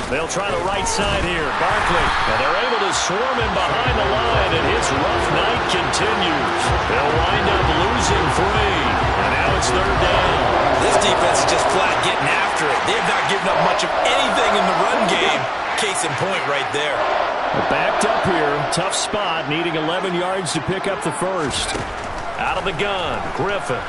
They'll try the right side here. Barkley. And they're able to swarm him behind the line, and his rough night continues. They'll wind up losing 3. And now it's 3rd down. This defense is just flat getting after it. They have not given up much of anything in the run game. Case in point right there. Backed up here. Tough spot, needing 11 yards to pick up the first. Out of the gun, Griffin.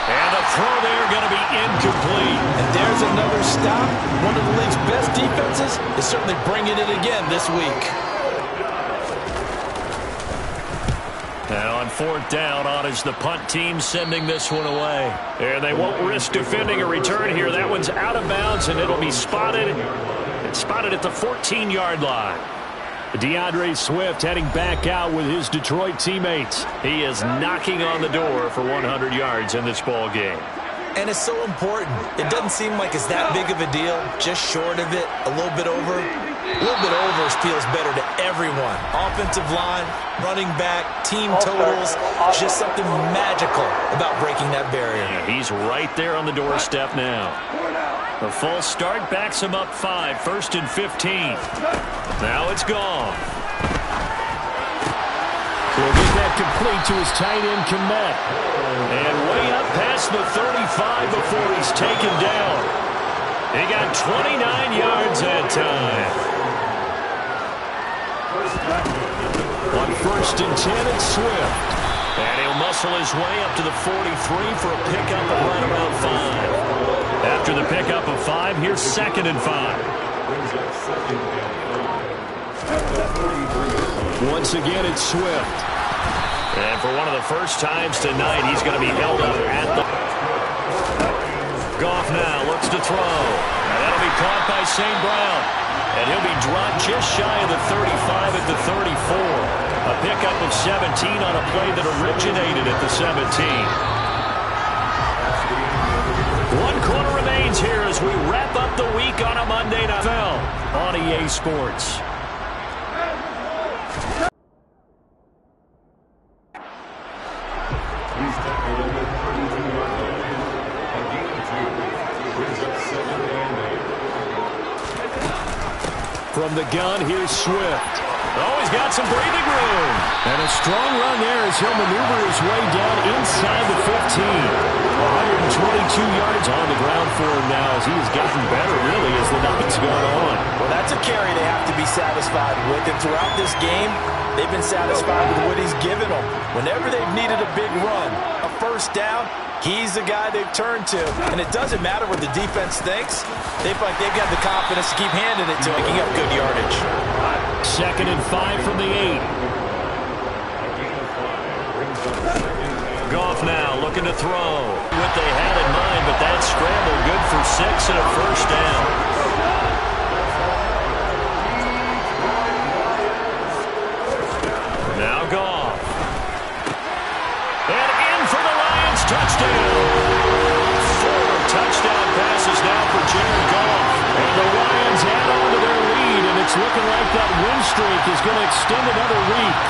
And the throw there going to be incomplete. And there's another stop. One of the league's best defenses is certainly bringing it again this week. And on 4th down, on is the punt team sending this one away. And they won't risk defending a return here. That one's out of bounds, and it'll be spotted. It's spotted at the 14-yard line. DeAndre Swift heading back out with his Detroit teammates. He is knocking on the door for 100 yards in this ball game. And it's so important. It doesn't seem like it's that big of a deal. Just short of it, a little bit over. A little bit over feels better to everyone. Offensive line, running back, team totals. Just something magical about breaking that barrier. Yeah, he's right there on the doorstep now. The false start backs him up 5. 1st and 15. Now it's gone. He'll get that complete to his tight end, Kmet. And way up past the 35 before he's taken down. He got 29 yards that time. On 1st and 10, it's Swift. And he'll muscle his way up to the 43 for a pickup of right around 5. After the pickup of 5, here's 2nd and 5. Once again, it's Swift. And for one of the first times tonight, he's going to be held up at the... Goff now looks to throw. And that'll be caught by St. Brown. And he'll be dropped just shy of the 35 at the 34. A pickup of 17 on a play that originated at the 17. 1 quarter remains here as we wrap up the week on a Monday Night on EA Sports. From the gun, here's Swift. Oh, he's got some breathing room. And a strong run there as he'll maneuver his way down inside the 15. 122 yards on the ground for him now as he has gotten better, really, as the night's gone on. Well, that's a carry they have to be satisfied with. And throughout this game, they've been satisfied with what he's given them. Whenever they've needed a big run, a first down, he's the guy they've turned to. And it doesn't matter what the defense thinks. They feel like they've got the confidence to keep handing it to him, making up good yardage. 2nd and 5 from the 8. Goff now looking to throw. What they had in mind, but that scramble good for 6 and a first down. Now Goff. And in for the Lions, touchdown. 4 touchdown passes now for Jared Goff. And the Lions add on to their lead, and it's looking like that win streak is going to extend another week.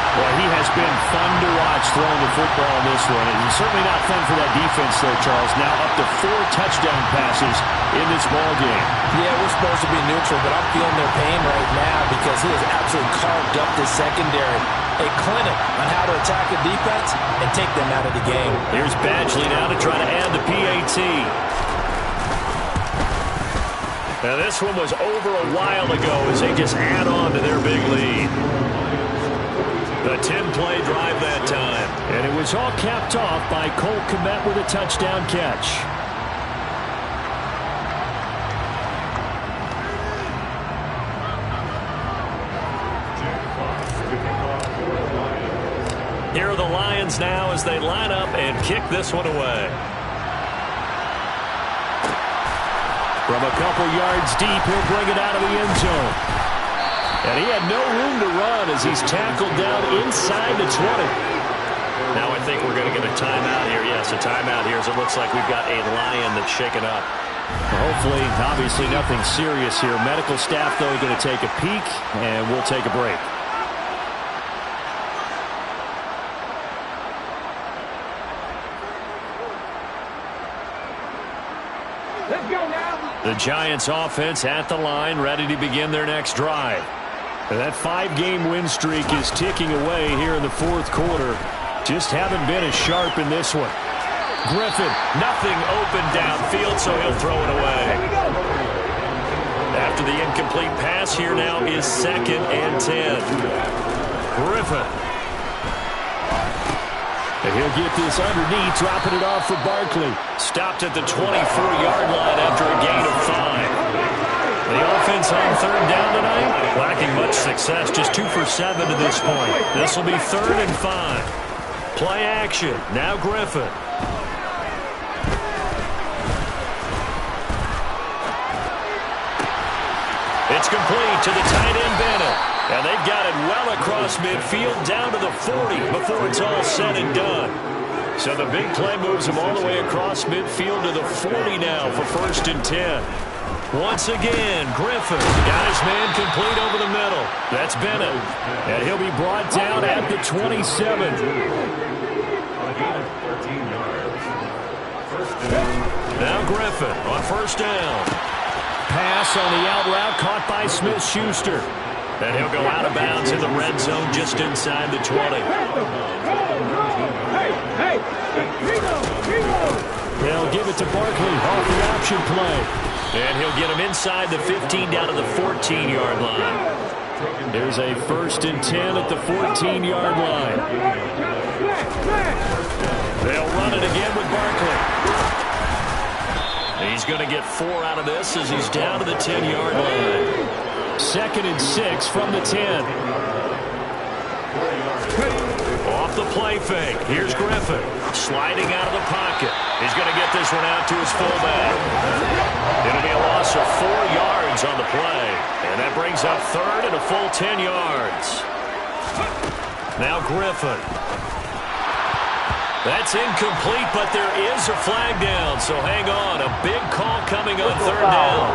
Well, he has been fun to watch throwing the football in this one, and he's certainly not fun for that defense there, Charles. Now up to 4 touchdown passes in this ball game. Yeah, we're supposed to be neutral, but I'm feeling their pain right now because he has absolutely carved up this secondary. A clinic on how to attack a defense and take them out of the game. Here's Badgley now to try to add the PAT. Now this one was over a while ago as they just add on to their big lead. The 10-play drive that time. And it was all capped off by Cole Kmet with a touchdown catch. Here are the Lions now as they line up and kick this one away. From a couple yards deep, he'll bring it out of the end zone. And he had no room to run as he's tackled down inside the 20. Now I think we're going to get a timeout here. Yes, a timeout here as it looks like we've got a Lion that's shaken up. Hopefully, obviously nothing serious here. Medical staff, though, going to take a peek, and we'll take a break. The Giants offense at the line, ready to begin their next drive. That 5-game win streak is ticking away here in the fourth quarter. Just haven't been as sharp in this one. Griffin, nothing open downfield, so he'll throw it away. After the incomplete pass, here now is 2nd and 10. Griffin. And he'll get this underneath, dropping it off for Barkley. Stopped at the 24-yard line after a gain of 5. The offense on 3rd down tonight, lacking much success, just 2 for 7 to this point. This will be 3rd and 5. Play action, now Griffin. It's complete to the tight end Bennett. And they've got it well across midfield down to the 40 before it's all said and done. So the big play moves him all the way across midfield to the 40 now for 1st and 10. Once again, Griffin, got his man complete over the middle. That's Bennett. And he'll be brought down at the 27. Now Griffin on 1st down. Pass on the out route caught by Smith-Schuster. And he'll go out of bounds in the red zone just inside the 20. They'll give it to Barkley off the option play. And he'll get him inside the 15 down to the 14-yard line. There's a 1st and 10 at the 14-yard line. They'll run it again with Barkley. He's going to get 4 out of this as he's down to the 10-yard line. 2nd and 6 from the 10. Off the play fake. Here's Griffin. Sliding out of the pocket. He's going to get this one out to his fullback. It'll be a loss of 4 yards on the play. And that brings up 3rd and a full 10 yards. Now Griffin. That's incomplete, but there is a flag down. So hang on. A big call coming on 3rd down.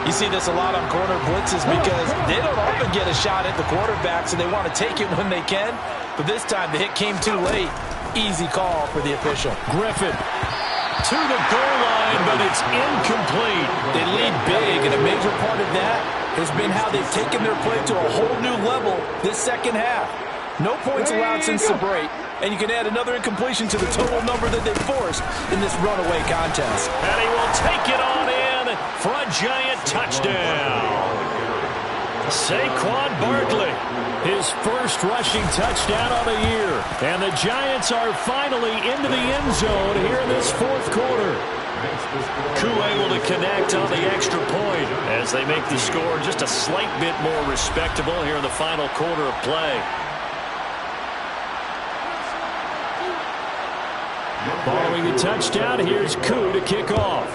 You see this a lot on corner blitzes because they don't often get a shot at the quarterback, so they want to take it when they can. But this time the hit came too late. Easy call for the official. Griffin to the goal line, but it's incomplete. They lead big, and a major part of that has been how they've taken their play to a whole new level this second half. No points allowed since the break, and you can add another incompletion to the total number that they've forced in this runaway contest. And he will take it on in for a giant touchdown. Saquon Barkley, his first rushing touchdown on the year. And the Giants are finally into the end zone here in this fourth quarter. Koo able to connect on the extra point as they make the score just a slight bit more respectable here in the final quarter of play. Following the touchdown, here's Koo to kick off.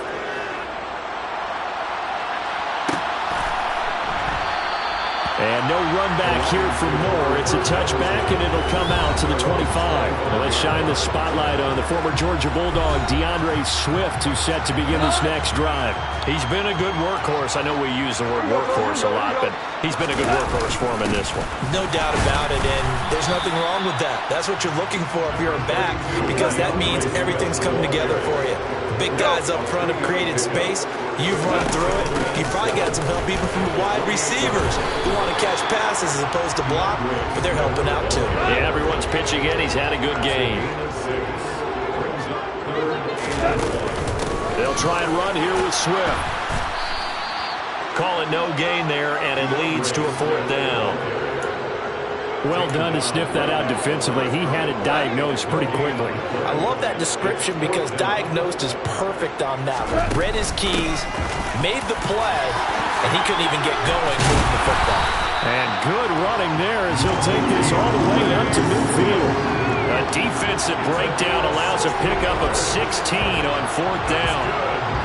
And no run back here for Moore. It's a touchback, and it'll come out to the 25. Well, let's shine the spotlight on the former Georgia Bulldog, DeAndre Swift, who's set to begin this next drive. He's been a good workhorse. I know we use the word workhorse a lot, but he's been a good workhorse for him in this one. No doubt about it, and there's nothing wrong with that. That's what you're looking for if you're a back, because that means everything's coming together for you. Big guys up front have created space. You've run through it. You've probably got some help even from the wide receivers who want to catch passes as opposed to block, but they're helping out too. Yeah, everyone's pitching in. He's had a good game. They'll try and run here with Swift. Call it no gain there, and it leads to a 4th down. Well done to sniff that out defensively. He had it diagnosed pretty quickly. I love that description because diagnosed is perfect on that one. Read his keys, made the play, and he couldn't even get going moving the football. And good running there as he'll take this all the way up to midfield. A defensive breakdown allows a pickup of 16 on 4th down.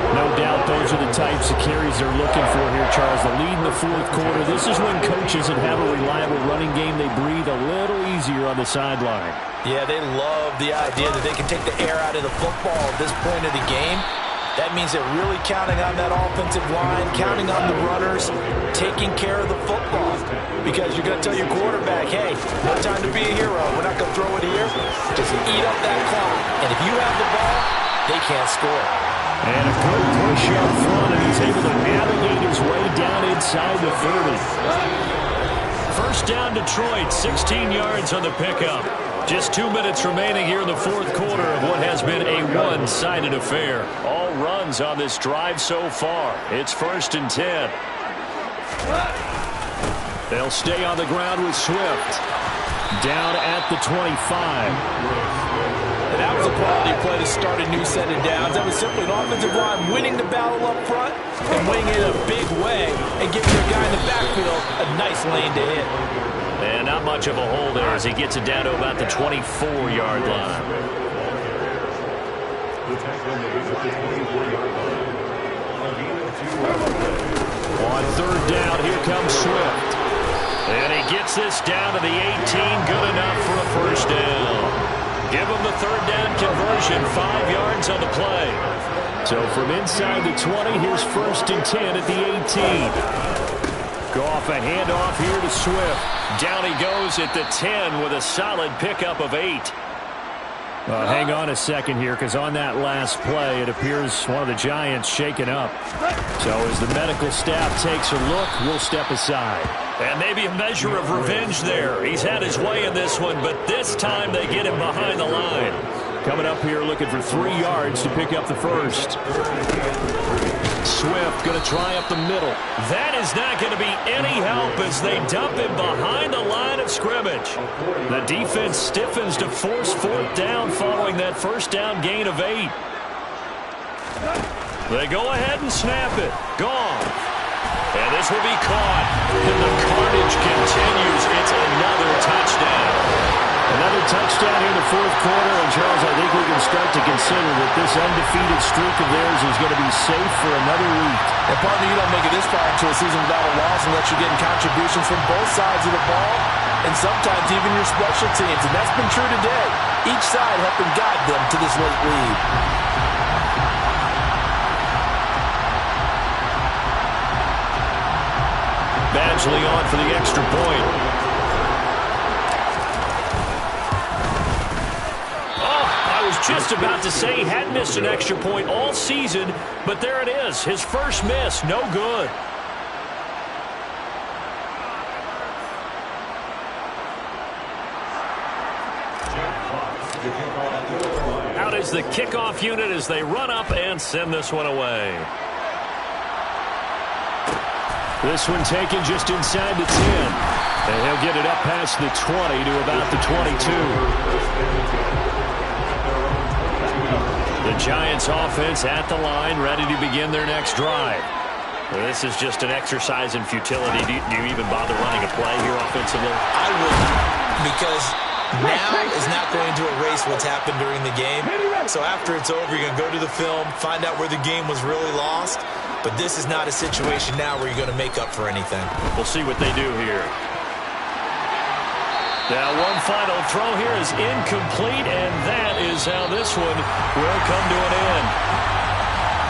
No doubt those are the types of carries they're looking for here, Charles. The lead in the fourth quarter. This is when coaches that have a reliable running game, they breathe a little easier on the sideline. Yeah, they love the idea that they can take the air out of the football at this point of the game. That means they're really counting on that offensive line, counting on the runners, taking care of the football. Because you're going to tell your quarterback, hey, no time to be a hero. We're not going to throw it here. they can't score. And a good push up front, and he's able to navigate his way down inside the 30. First down, Detroit, 16 yards on the pickup. Just 2 minutes remaining here in the fourth quarter of what has been a one-sided affair. All runs on this drive so far. It's 1st and 10. They'll stay on the ground with Swift. Down at the 25. And that was a quality play to start a new set of downs. That was simply an offensive line winning the battle up front and winning it a big way and giving your guy in the backfield a nice lane to hit. And not much of a hole there as he gets it down to about the 24-yard line. On 3rd down, here comes Swift. And he gets this down to the 18, good enough for a first down. Give him the 3rd down conversion, 5 yards on the play. So from inside the 20, here's 1st and 10 at the 18. Goff a handoff here to Swift. Down he goes at the 10 with a solid pickup of 8. Hang on a second here, because on that last play, it appears one of the Giants shaken up. So as the medical staff takes a look, we'll step aside. And maybe a measure of revenge there. He's had his way in this one, but this time they get him behind the line. Coming up here looking for 3 yards to pick up the first. Swift going to try up the middle. That is not going to be any help as they dump him behind the line of scrimmage. The defense stiffens to force 4th down following that first down gain of 8. They go ahead and snap it. Gone. And this will be caught. And the carnage continues. It's another touchdown. Another touchdown here in the fourth quarter. And, Charles, I think we can start to consider that this undefeated streak of theirs is going to be safe for another week. And, partner, you don't make it this far into a season without a loss unless you're getting contributions from both sides of the ball and sometimes even your special teams. And that's been true today. Each side helping guide them to this late lead. Badgley on for the extra point. Oh, I was just about to say he hadn't missed an extra point all season, but there it is. His first miss, no good. Out is the kickoff unit as they run up and send this one away. This one taken just inside the 10. And he'll get it up past the 20 to about the 22. The Giants offense at the line, ready to begin their next drive. Well, this is just an exercise in futility. Do you even bother running a play here offensively? I wouldn't, because now is not going to erase what's happened during the game. So after it's over, you're going to go to the film, find out where the game was really lost. But this is not a situation now where you're going to make up for anything. We'll see what they do here. Now one final throw here is incomplete, and that is how this one will come to an end.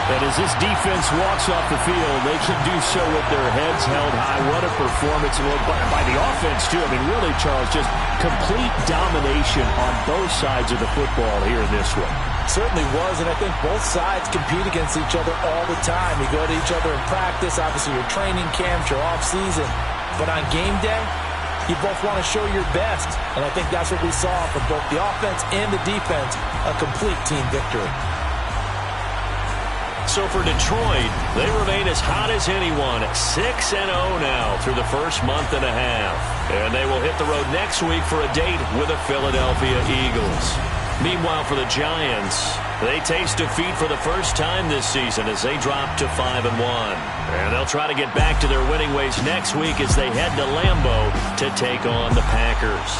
And as this defense walks off the field, they can do so with their heads held high. What a performance by the offense, too. I mean, really, Charles, just complete domination on both sides of the football here in this one. Certainly was, and I think both sides compete against each other all the time. You go to each other in practice, obviously your training camps, your off-season. But on game day, you both want to show your best. And I think that's what we saw from both the offense and the defense, a complete team victory. So for Detroit, they remain as hot as anyone, 6-0 now through the first month and a half. And they will hit the road next week for a date with the Philadelphia Eagles. Meanwhile, for the Giants, they taste defeat for the first time this season as they drop to 5-1. And they'll try to get back to their winning ways next week as they head to Lambeau to take on the Packers.